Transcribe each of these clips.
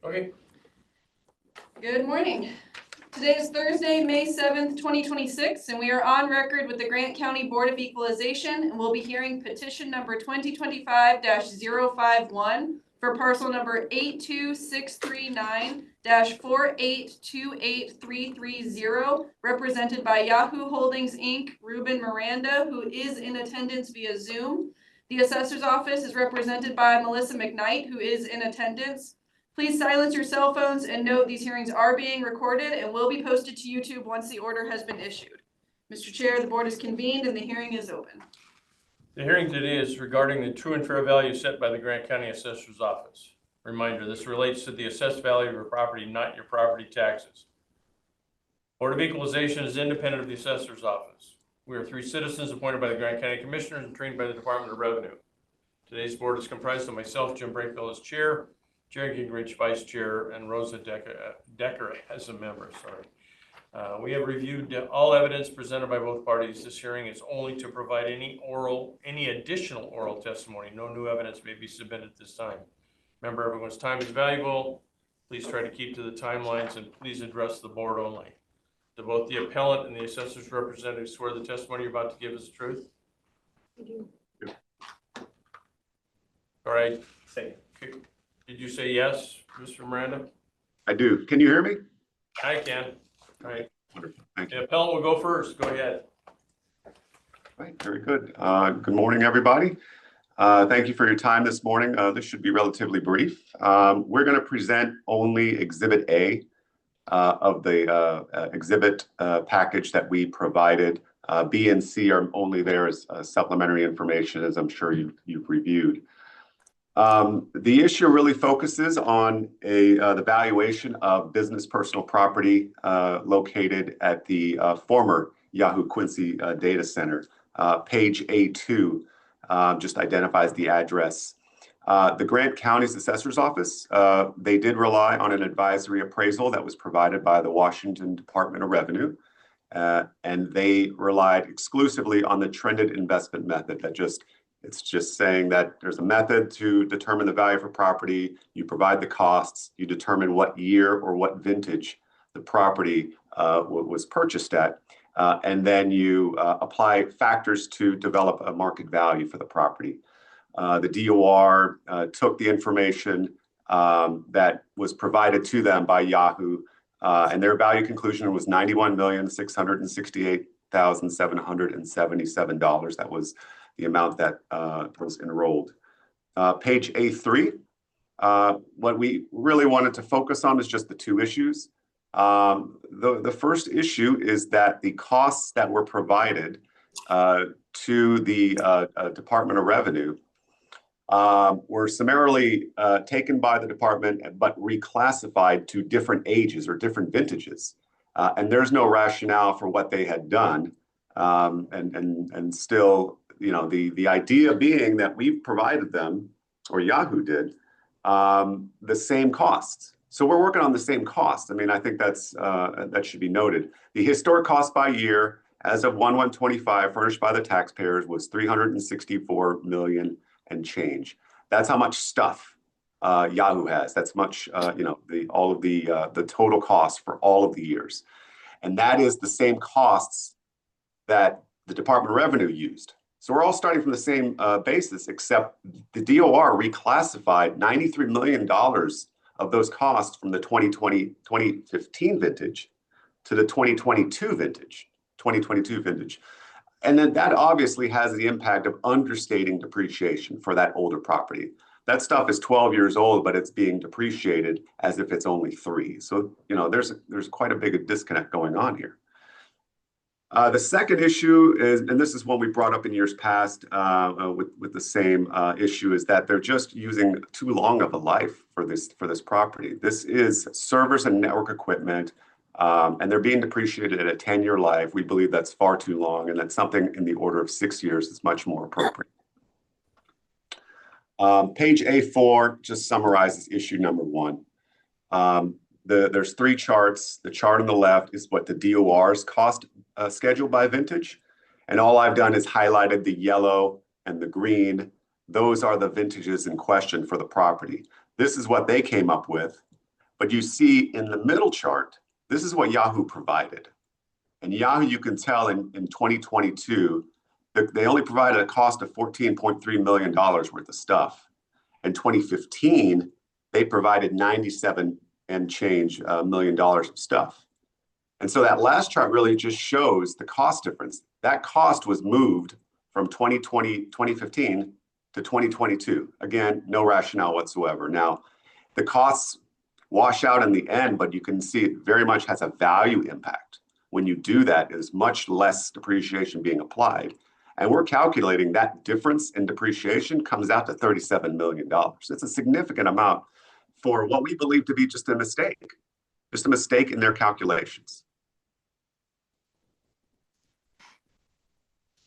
Okay. Good morning. Today is Thursday, May 7th, 2026, and we are on record with the Grant County Board of Equalization, and we'll be hearing petition number 2025-051 for parcel number 82639-4828330, represented by Yahoo Holdings, Inc., Ruben Miranda, who is in attendance via Zoom. The assessor's office is represented by Melissa McKnight, who is in attendance. Please silence your cell phones and note these hearings are being recorded and will be posted to YouTube once the order has been issued. Mr. Chair, the board is convened and the hearing is open. The hearing today is regarding the true and fair value set by the Grant County Assessor's Office. Reminder, this relates to the assessed value of your property, not your property taxes. Board of Equalization is independent of the Assessor's Office. We are three citizens appointed by the Grant County Commissioners and trained by the Department of Revenue. Today's board is comprised of myself, Jim Breakville, as chair, Jerry Gingrich, vice chair, and Rosa Decker as a member. We have reviewed all evidence presented by both parties. This hearing is only to provide any additional oral testimony. No new evidence may be submitted at this time. Remember, everyone's time is valuable. Please try to keep to the timelines and please address the board only. Do both the appellant and the assessor's representative swear the testimony you're about to give is the truth? I do. All right. Okay. Did you say yes, Mr. Miranda? I do. Can you hear me? I can. All right. Wonderful. Thank you. The appellant will go first. Go ahead. All right. Very good. Good morning, everybody. Thank you for your time this morning. This should be relatively brief. We're going to present only Exhibit A of the exhibit package that we provided. B and C are only there as supplementary information, as I'm sure you've reviewed. The issue really focuses on the valuation of business personal property located at the former Yahoo Quincy data center. Page A2 just identifies the address. The Grant County's Assessor's Office, they did rely on an advisory appraisal that was provided by the Washington Department of Revenue, and they relied exclusively on the trended investment method that it's just saying that there's a method to determine the value of a property. You provide the costs, you determine what year or what vintage the property was purchased at, and then you apply factors to develop a market value for the property. The DOR took the information that was provided to them by Yahoo, and their value conclusion was $91,668,777. That was the amount that was enrolled. Page A3, what we really wanted to focus on is just the two issues. The first issue is that the costs that were provided to the Department of Revenue were summarily taken by the department but reclassified to different ages or different vintages. And there's no rationale for what they had done. And still, you know, the idea being that we've provided them, or Yahoo did, the same costs. So we're working on the same cost. I mean, I think that should be noted. The historic cost by year as of 1/1/25 furnished by the taxpayers was $364 million and change. That's how much stuff Yahoo has. That's much, all of the total cost for all of the years. And that is the same costs that the Department of Revenue used. So we're all starting from the same basis, except the DOR reclassified $93 million of those costs from the 2015 vintage to the 2022 vintage. And then that obviously has the impact of understating depreciation for that older property. That stuff is 12 years old, but it's being depreciated as if it's only 3. So, you know, there's quite a big disconnect going on here. The second issue is, and this is one we brought up in years past with the same issue, is that they're just using too long of a life for this property. This is servers and network equipment, and they're being depreciated at a 10-year life. We believe that's far too long, and that something in the order of 6 years is much more appropriate. Page A4 just summarizes issue number 1. There's 3 charts. The chart on the left is what the DOR's cost schedule by vintage. And all I've done is highlighted the yellow and the green. Those are the vintages in question for the property. This is what they came up with. But you see in the middle chart, this is what Yahoo provided. And Yahoo, you can tell in 2022, they only provided a cost of $14.3 million worth of stuff. In 2015, they provided 97 and change $million of stuff. And so that last chart really just shows the cost difference. That cost was moved from 2015 to 2022. Again, no rationale whatsoever. Now, the costs wash out in the end, but you can see it very much has a value impact. When you do that, there's much less depreciation being applied. And we're calculating that difference in depreciation comes out to $37 million. It's a significant amount for what we believe to be just a mistake in their calculations.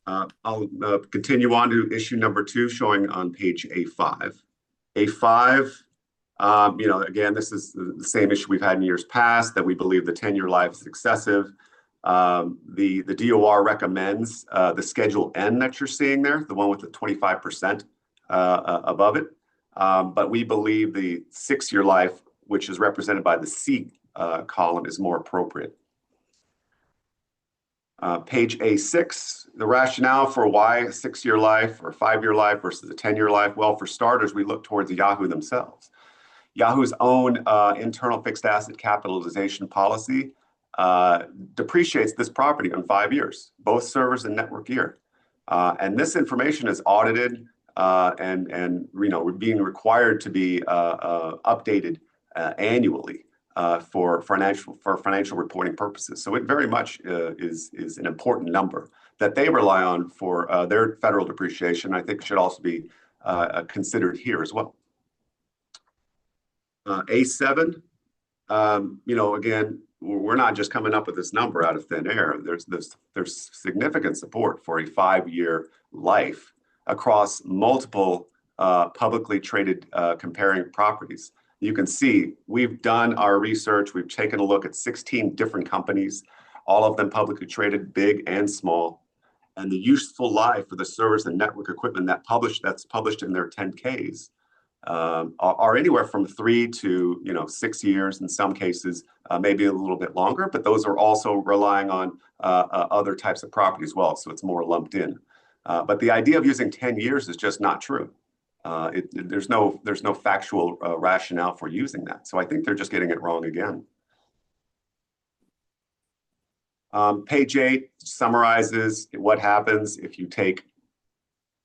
I'll continue on to issue number 2, showing on page A5. A5, again, this is the same issue we've had in years past, that we believe the 10-year life is excessive. The DOR recommends the Schedule N that you're seeing there, the one with the 25% above it. But we believe the 6-year life, which is represented by the C column, is more appropriate. Page A6, the rationale for why a 6-year life or 5-year life versus a 10-year life. Well, for starters, we look towards Yahoo themselves. Yahoo's own internal fixed asset capitalization policy depreciates this property on 5 years, both servers and network year. And this information is audited and being required to be updated annually for financial reporting purposes. So it very much is an important number that they rely on for their federal depreciation. I think should also be considered here as well. A7, again, we're not just coming up with this number out of thin air. There's significant support for a 5-year life across multiple publicly traded comparing properties. You can see we've done our research. We've taken a look at 16 different companies, all of them publicly traded, big and small. And the useful life of the servers and network equipment that's published in their 10Ks are anywhere from 3 to 6 years in some cases, maybe a little bit longer. But those are also relying on other types of property as well, so it's more lumped in. But the idea of using 10 years is just not true. There's no factual rationale for using that. So I think they're just getting it wrong again. Page 8 summarizes what happens if you take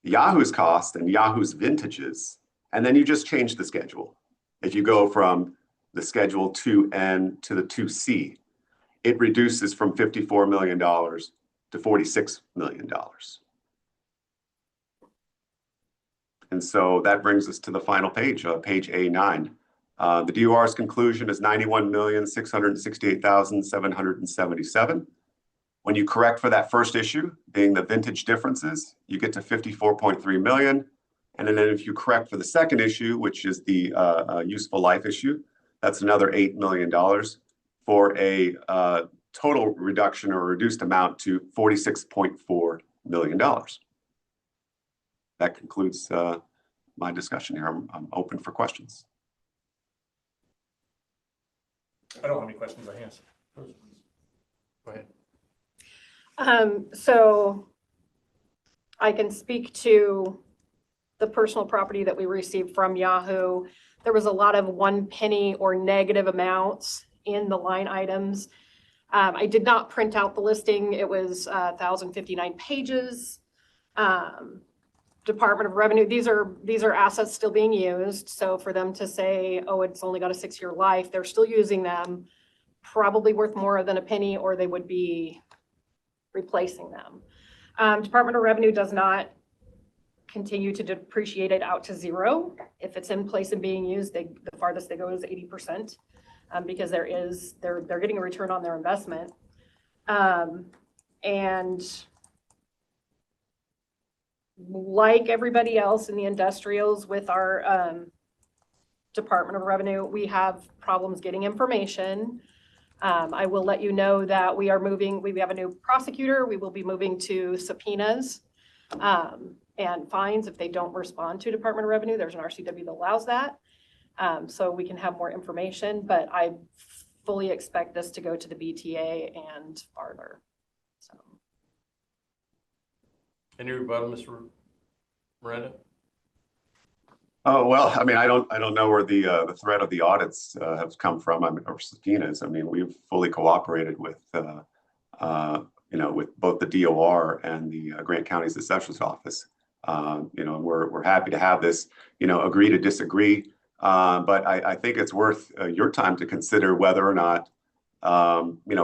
Yahoo's cost and Yahoo's vintages, and then you just change the schedule. If you go from the Schedule 2N to the 2C, it reduces from $54 million to $46 million. And so that brings us to the final page, page A9. The DOR's conclusion is $91,668,777. When you correct for that first issue, being the vintage differences, you get to $54.3 million. And then if you correct for the second issue, which is the useful life issue, that's another $8 million for a total reduction or reduced amount to $46.4 million. That concludes my discussion here. I'm open for questions. I don't have any questions I have. Go ahead. So I can speak to the personal property that we received from Yahoo. There was a lot of 1 penny or negative amounts in the line items. I did not print out the listing. It was 1,059 pages. Department of Revenue, these are assets still being used. So for them to say, oh, it's only got a 6-year life, they're still using them, probably worth more than a penny, or they would be replacing them. Department of Revenue does not continue to depreciate it out to 0. If it's in place and being used, the farthest they go is 80%, because they're getting a return on their investment. And like everybody else in the industrials with our Department of Revenue, we have problems getting information. I will let you know that we have a new prosecutor. We will be moving to subpoenas and fines if they don't respond to Department of Revenue. There's an RCW that allows that. So we can have more information, but I fully expect this to go to the BTA and farther. So. Any rebuttal, Mr. Miranda? Oh, well, I mean, I don't know where the threat of the audits have come from. I mean, or subpoenas. I mean, we've fully cooperated with with both the DOR and the Grant County's Assessor's Office. We're happy to have this, agree to disagree. But I think it's worth your time to consider whether or not,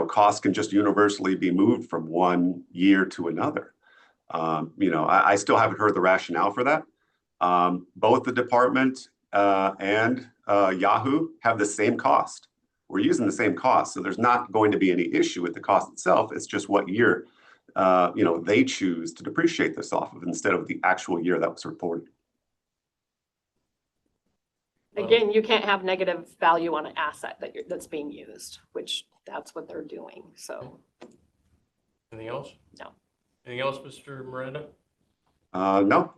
costs can just universally be moved from one year to another. I still haven't heard the rationale for that. Both the department and Yahoo have the same cost. We're using the same cost, so there's not going to be any issue with the cost itself. It's just what year, they choose to depreciate this off of instead of the actual year that was reported. Again, you can't have negative value on an asset that's being used, which that's what they're doing. So. Anything else? No. Anything else, Mr. Miranda? No.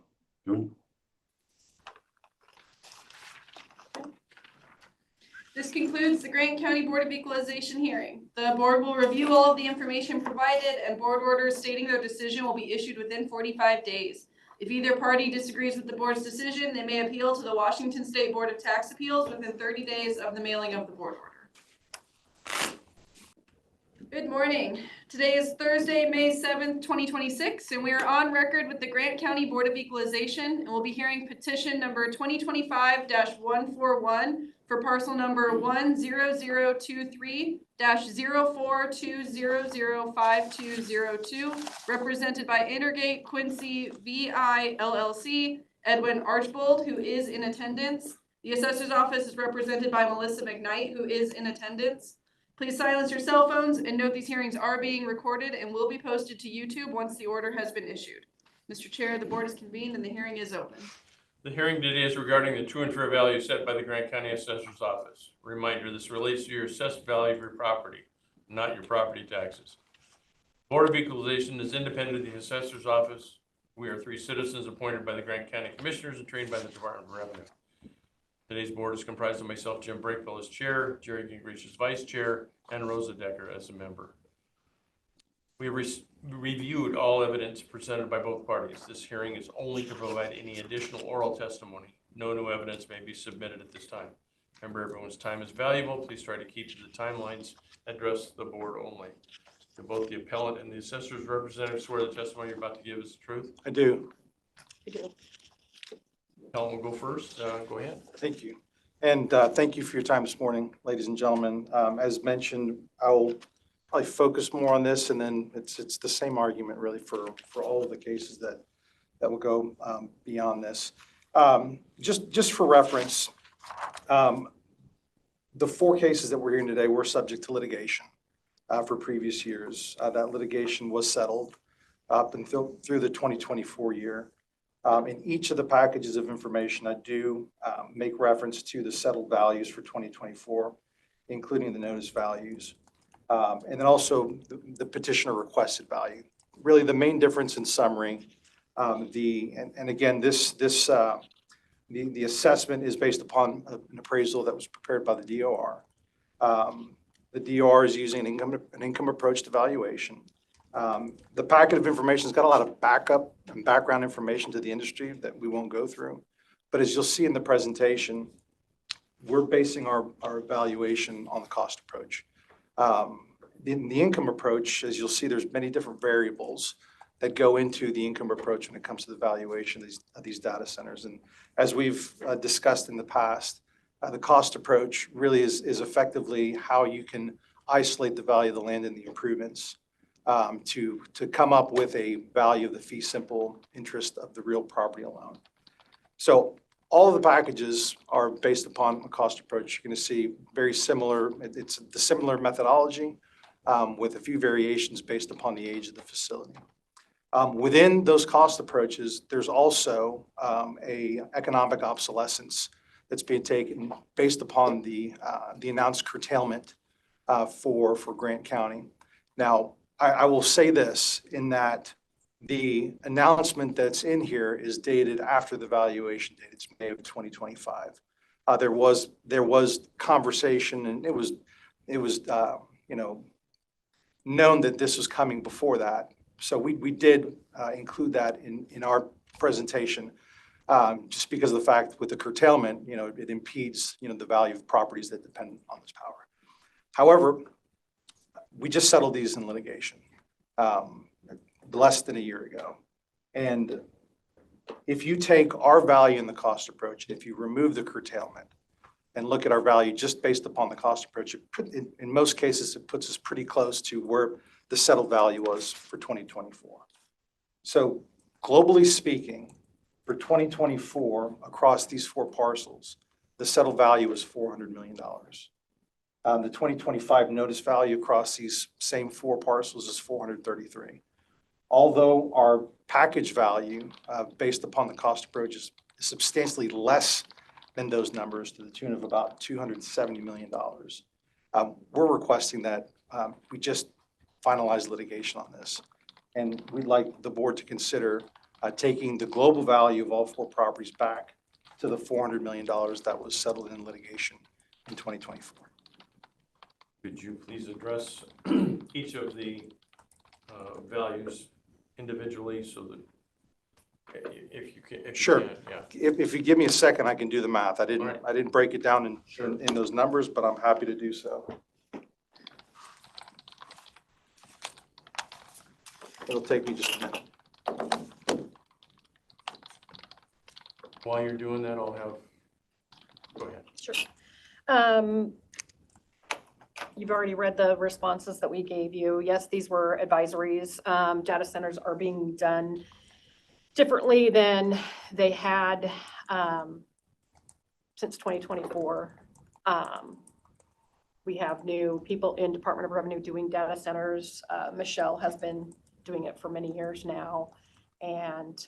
This concludes the Grant County Board of Equalization hearing. The board will review all of the information provided, and board orders stating their decision will be issued within 45 days. If either party disagrees with the board's decision, they may appeal to the Washington State Board of Tax Appeals within 30 days of the mailing of the board order. Good morning. Today is Thursday, May 7th, 2026, and we are on record with the Grant County Board of Equalization, and we'll be hearing petition number 2025-141 for parcel number 10023-04200522, represented by Intergate Quincy VI LLC, Edwin Archbold, who is in attendance. The assessor's office is represented by Melissa McKnight, who is in attendance. Please silence your cell phones and note these hearings are being recorded and will be posted to YouTube once the order has been issued. Mr. Chair, the board is convened and the hearing is open. The hearing today is regarding the true and fair value set by the Grant County Assessor's Office. Reminder, this relates to your assessed value of your property, not your property taxes. Board of Equalization is independent of the Assessor's Office. We are 3 citizens appointed by the Grant County Commissioners and trained by the Department of Revenue. Today's board is comprised of myself, Jim Breakville, as chair, Jerry Gingrich as vice chair, and Rosa Decker as a member. We reviewed all evidence presented by both parties. This hearing is only to provide any additional oral testimony. No new evidence may be submitted at this time. Remember, everyone's time is valuable. Please try to keep to the timelines. Address the board only. Do both the appellant and the assessor's representative swear the testimony you're about to give is the truth? I do. You do. Helen will go first. Go ahead. Thank you. And thank you for your time this morning, ladies and gentlemen. As mentioned, I'll probably focus more on this, and then it's the same argument really for all of the cases that will go beyond this. Just for reference, the 4 cases that we're hearing today were subject to litigation for previous years. That litigation was settled up until through the 2024 year. In each of the packages of information, I do make reference to the settled values for 2024, including the notice values, and then also the petitioner requested value. Really, the main difference in summary, again, the assessment is based upon an appraisal that was prepared by the DOR. The DOR is using an income approach to valuation. The packet of information has got a lot of backup and background information to the industry that we won't go through. But as you'll see in the presentation, we're basing our evaluation on the cost approach. In the income approach, as you'll see, there's many different variables that go into the income approach when it comes to the valuation of these data centers. And as we've discussed in the past, the cost approach really is effectively how you can isolate the value of the land and the improvements to come up with a value of the fee simple interest of the real property alone. So all of the packages are based upon a cost approach. You're going to see very similar, it's the similar methodology with a few variations based upon the age of the facility. Within those cost approaches, there's also a economic obsolescence that's being taken based upon the announced curtailment for Grant County. Now, I will say this in that the announcement that's in here is dated after the valuation date. It's May of 2025. There was conversation, and it was known that this was coming before that. So we did include that in our presentation, just because of the fact with the curtailment, it impedes, the value of properties that depend on this power. However, we just settled these in litigation less than a year ago. And if you take our value in the cost approach, if you remove the curtailment and look at our value just based upon the cost approach, in most cases, it puts us pretty close to where the settled value was for 2024. So globally speaking, for 2024, across these 4 parcels, the settled value is $400 million. The 2025 notice value across these same 4 parcels is $433. Although our package value, based upon the cost approach, is substantially less than those numbers, to the tune of about $270 million, we're requesting that we just finalize litigation on this. And we'd like the board to consider taking the global value of all 4 properties back to the $400 million that was settled in litigation in 2024. Could you please address each of the values individually so that if you can? Sure. Yeah. If you give me a second, I can do the math. I All right. didn't break it down Sure. in those numbers, but I'm happy to do so. It'll take me just a minute. While you're doing that, I'll have, go ahead. Sure. You've already read the responses that we gave you. Yes, these were advisories. Data centers are being done differently than they had since 2024. We have new people in Department of Revenue doing data centers. Michelle has been doing it for many years now, and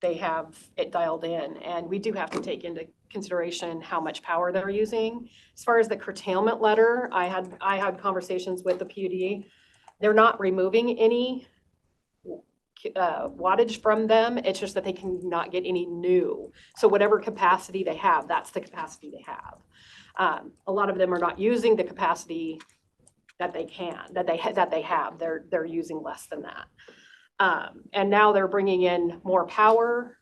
they have it dialed in. And we do have to take into consideration how much power they're using. As far as the curtailment letter, I had conversations with the PUD. They're not removing any wattage from them. It's just that they cannot get any new. So whatever capacity they have, that's the capacity they have. A lot of them are not using the capacity that they have. They're using less than that. And now they're bringing in more power.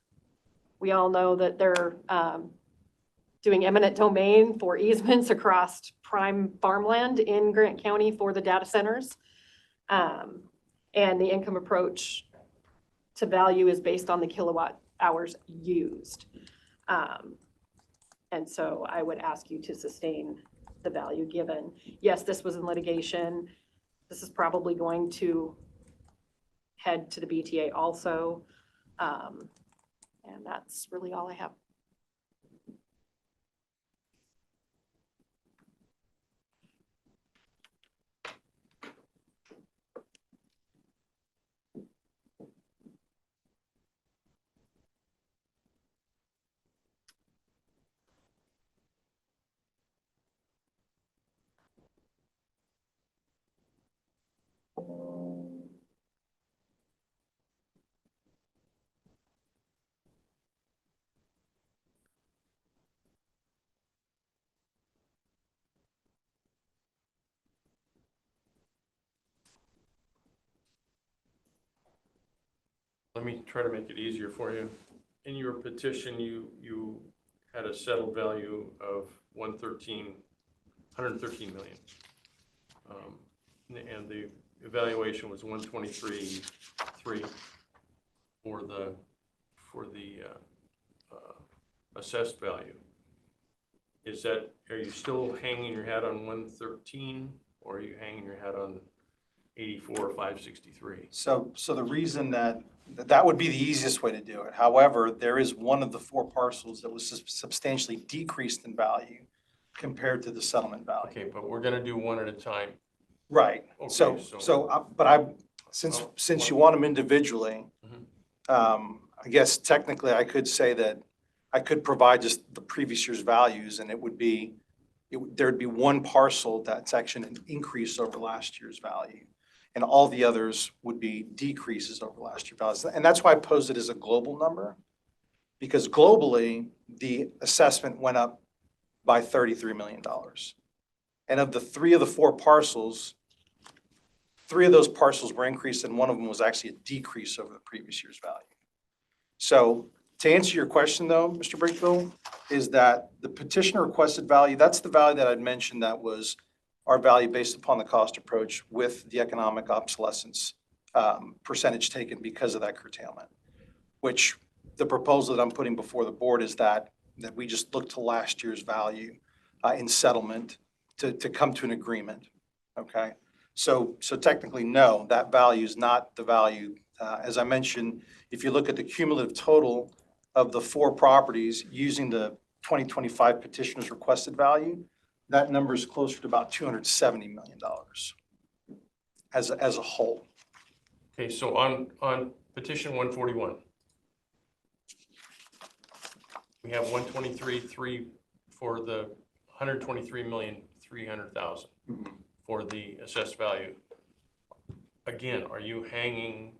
We all know that they're doing eminent domain for easements across prime farmland in Grant County for the data centers. And the income approach to value is based on the kilowatt hours used. And so I would ask you to sustain the value given. Yes, this was in litigation. This is probably going to head to the BTA also. And that's really all I have. Let me try to make it easier for you. In your petition, you had a settled value of 113 million. And the evaluation was 123.3 for the assessed value. Are you still hanging your hat on 113, or are you hanging your hat on 84,563? So the reason that would be the easiest way to do it. However, there is one of the 4 parcels that was substantially decreased in value compared to the settlement value. Okay, but we're gonna do one at a time. Right. Okay, Since you want them individually, I guess technically I could say that I could provide just the previous year's values, and there'd be one parcel that's actually an increase over last year's value. And all the others would be decreases over last year's values. And that's why I posed it as a global number. because globally, the assessment went up by $33 million. And of the three of the four parcels, three of those parcels were increased and one of them was actually a decrease over the previous year's value. So to answer your question though, Mr. Brinkville, is that the petitioner requested value, that's the value that I'd mentioned that was our value based upon the cost approach with the economic obsolescence percentage taken because of that curtailment, which the proposal that I'm putting before the board is that we just look to last year's value in settlement to come to an agreement, okay? So technically, no, that value is not the value. As I mentioned, if you look at the cumulative total of the four properties using the 2025 petitioner's requested value, that number is closer to about $270 million as a whole. Okay, so on petition 141, we have 123.3 for the 123,300,000 for the assessed value. Again, are you hanging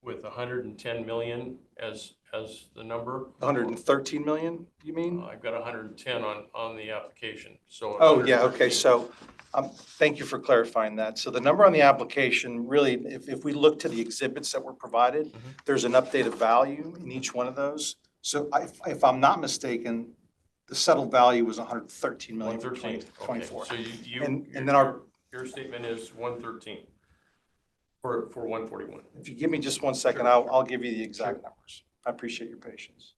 with 110 million as the number? 113 million, you mean? I've got 110 on the application, so. Oh, yeah, okay, 113. so thank you for clarifying that. So the number on the application, really, if we look to the exhibits that were provided, there's an updated value in each one of those. So if I'm not mistaken, the settled value was 113 million for 113, 2024. okay, so And then your statement is 113 for 141. if you give me just 1 second, I'll give you the exact numbers. I appreciate your patience.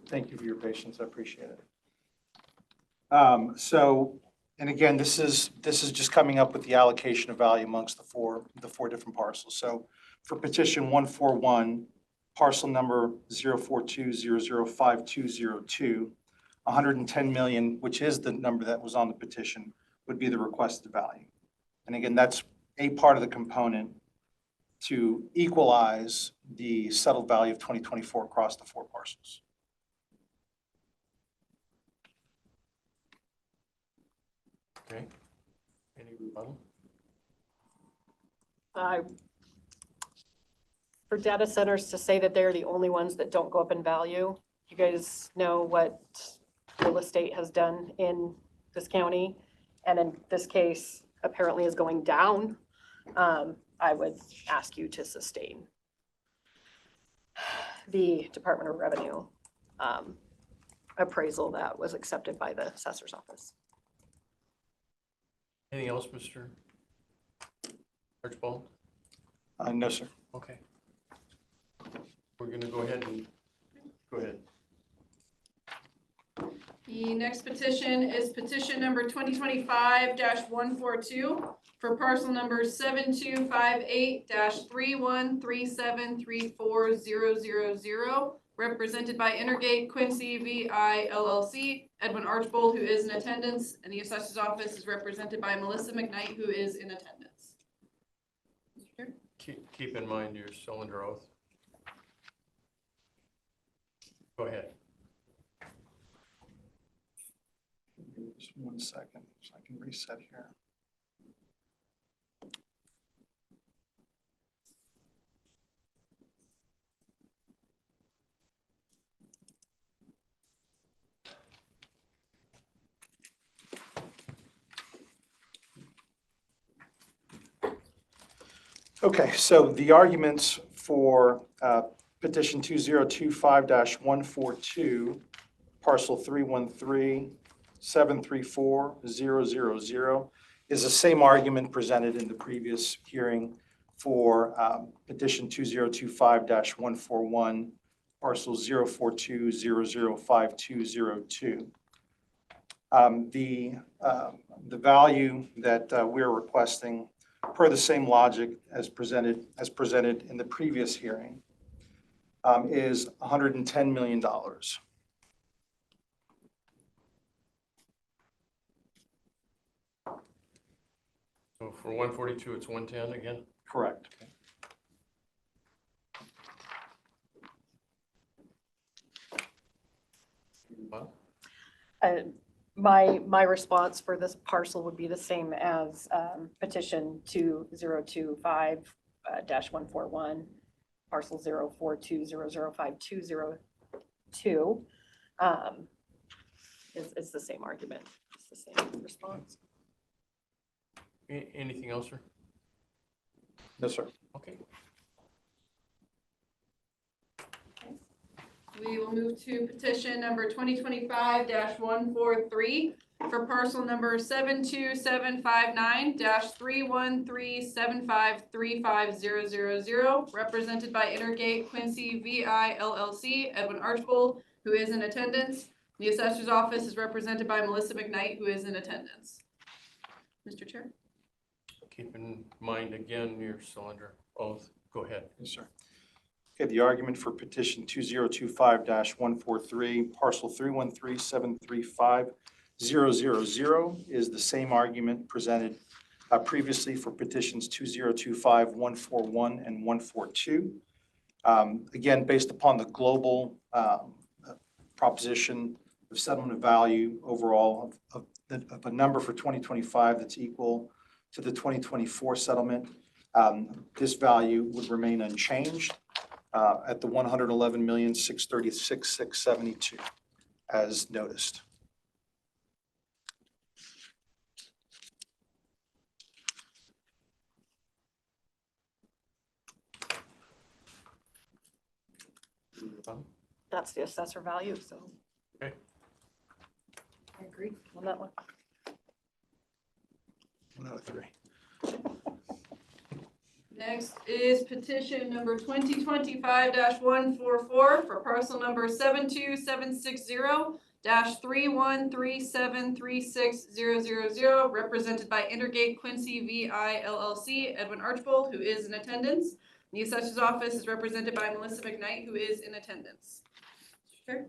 Thank you for your patience. I appreciate it. And again, this is just coming up with the allocation of value amongst the four different parcels. So for petition 141, parcel number 042005202, 110 million, which is the number that was on the petition, would be the requested value. And again, that's a part of the component to equalize the settled value of 2024 across the 4 parcels. Okay. Any rebuttal? For data centers to say that they're the only ones that don't go up in value, you guys know what real estate has done in this county, and in this case, apparently is going down. I would ask you to sustain the Department of Revenue appraisal that was accepted by the assessor's office. Anything else, Mr. Archibald? No, sir. Okay. We're gonna go ahead and, go ahead. The next petition is petition number 2025-142 for parcel number 7258-31373400, represented by Intergate Quincy VI LLC, Edwin Archbold, who is in attendance, and the assessor's office is represented by Melissa McKnight, who is in attendance. Mr. Chair? Keep in mind you're still under oath. Go ahead. Just 1 second, so I can reset here. Okay, so the arguments for petition 2025-142, parcel 313-734-000 is the same argument presented in the previous hearing for petition 2025-141, parcel 042005202. The value that we're requesting, per the same logic as presented in the previous hearing, is $110 million. So for 142, it's 110 again? Correct. Well, My response for this parcel would be the same as petition 2025-141, parcel 042005202. It's the same argument. It's the same response. anything else, sir? No, sir. Okay. We will move to petition number 2025-143 for parcel number 72759-313753500, represented by Intergate Quincy VI LLC, Edwin Archbold, who is in attendance. The assessor's office is represented by Melissa McKnight, who is in attendance. Mr. Chair? Keep in mind, again, you're still under oath. Go ahead. Yes, sir. Okay, the argument for petition 2025-143, parcel 313-735-000 is the same argument presented previously for petitions 2025-141 and 142. Again, based upon the global proposition of settlement of value overall of a number for 2025 that's equal to the 2024 settlement, this value would remain unchanged at the $111,636,672 as noticed. That's the assessor value, so. Okay. I agree on that one. 103. Next is petition number 2025-144 for parcel number 72760-313736000, represented by Intergate Quincy VI LLC, Edwin Archbold, who is in attendance. The assessor's office is represented by Melissa McKnight, who is in attendance. Sure.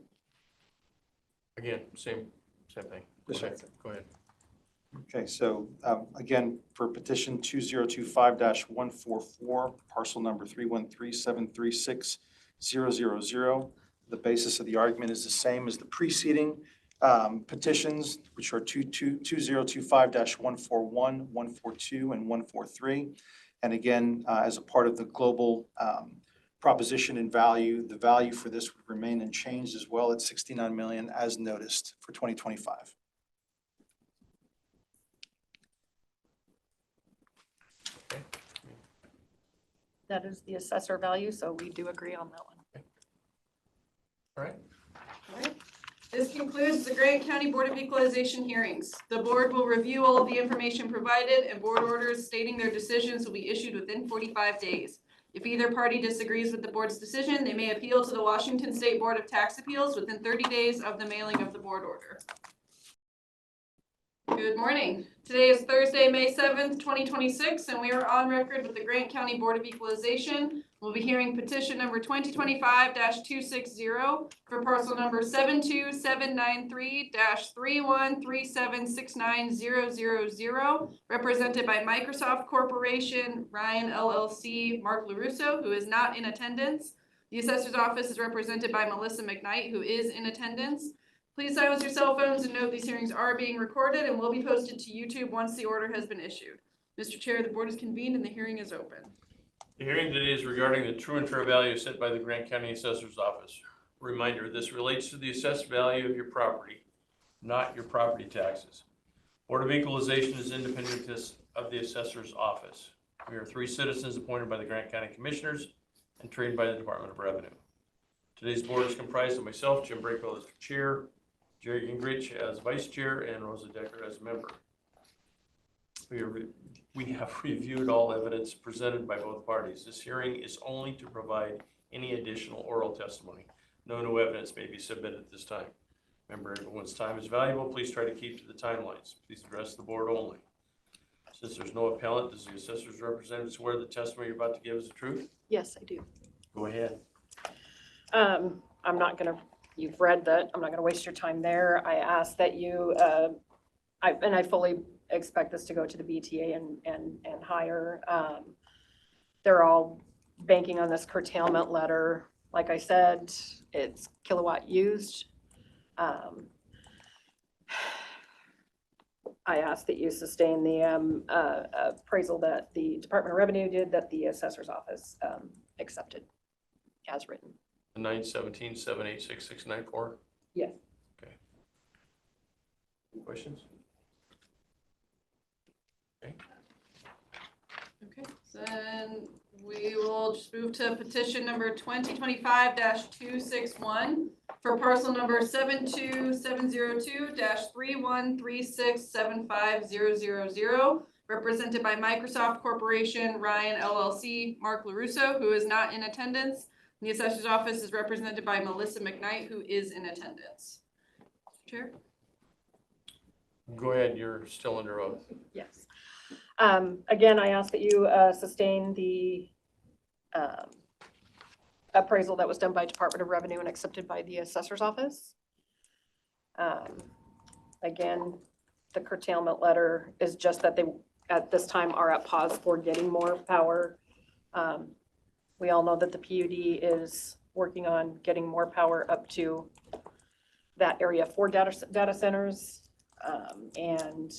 Again, same thing. Yes, sir. Go ahead. Okay, so again, for petition 2025-144, parcel number 313736000, the basis of the argument is the same as the preceding petitions, which are 2025-141, 142, and 143. And again, as a part of the global proposition in value, the value for this would remain unchanged as well at $69 million as noticed for 2025. That is the assessor value, so we do agree on that one. All right. All right. This concludes the Grant County Board of Equalization hearings. The board will review all of the information provided, and board orders stating their decisions will be issued within 45 days. If either party disagrees with the board's decision, they may appeal to the Washington State Board of Tax Appeals within 30 days of the mailing of the board order. Good morning. Today is Thursday, May 7th, 2026, and we are on record with the Grant County Board of Equalization. We'll be hearing petition number 2025-260 for parcel number 72793-313769000, represented by Microsoft Corporation, Ryan LLC, Mark LaRusso, who is not in attendance. The assessor's office is represented by Melissa McKnight, who is in attendance. Please silence your cell phones and note these hearings are being recorded and will be posted to YouTube once the order has been issued. Mr. Chair, the board is convened and the hearing is open. The hearing today is regarding the true and fair value set by the Grant County Assessor's Office. Reminder, this relates to the assessed value of your property, not your property taxes. Board of Equalization is independent of the Assessor's Office. We are 3 citizens appointed by the Grant County Commissioners and trained by the Department of Revenue. Today's board is comprised of myself, Jim Bracewell as chair, Jerry Gingrich as vice chair, and Rosa Decker as member. We have reviewed all evidence presented by both parties. This hearing is only to provide any additional oral testimony. No new evidence may be submitted at this time. Remember, everyone's time is valuable. Please try to keep to the timelines. Please address the board only. Since there's no appellant, does the assessor's representative swear the testimony you're about to give is the truth? Yes, I do. Go ahead. I'm not gonna, you've read that, I'm not gonna waste your time there. I ask that you, I fully expect this to go to the BTA and higher. They're all banking on this curtailment letter. Like I said, it's kilowatt used. I ask that you sustain the appraisal that the Department of Revenue did, that the assessor's office accepted as written. 917-786-694. Yes. Okay. Questions? Okay. Okay, so then we will just move to petition number 2025-261 for parcel number 72702-313675000, represented by Microsoft Corporation, Ryan LLC, Mark LaRusso, who is not in attendance. The assessor's office is represented by Melissa McKnight, who is in attendance. Chair? Go ahead, you're still under oath. Yes. Again, I ask that you sustain the appraisal that was done by Department of Revenue and accepted by the assessor's office. Again, the curtailment letter is just that they, at this time, are at pause for getting more power. We all know that the PUD is working on getting more power up to that area for data centers. And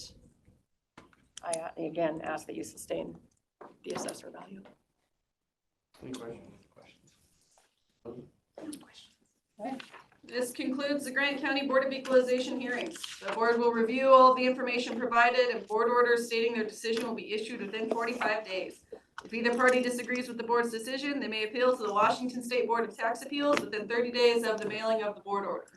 I, again, ask that you sustain the assessor value. Any questions? This concludes the Grant County Board of Equalization hearings. The board will review all of the information provided, and board orders stating their decision will be issued within 45 days. If either party disagrees with the board's decision, they may appeal to the Washington State Board of Tax Appeals within 30 days of the mailing of the board order.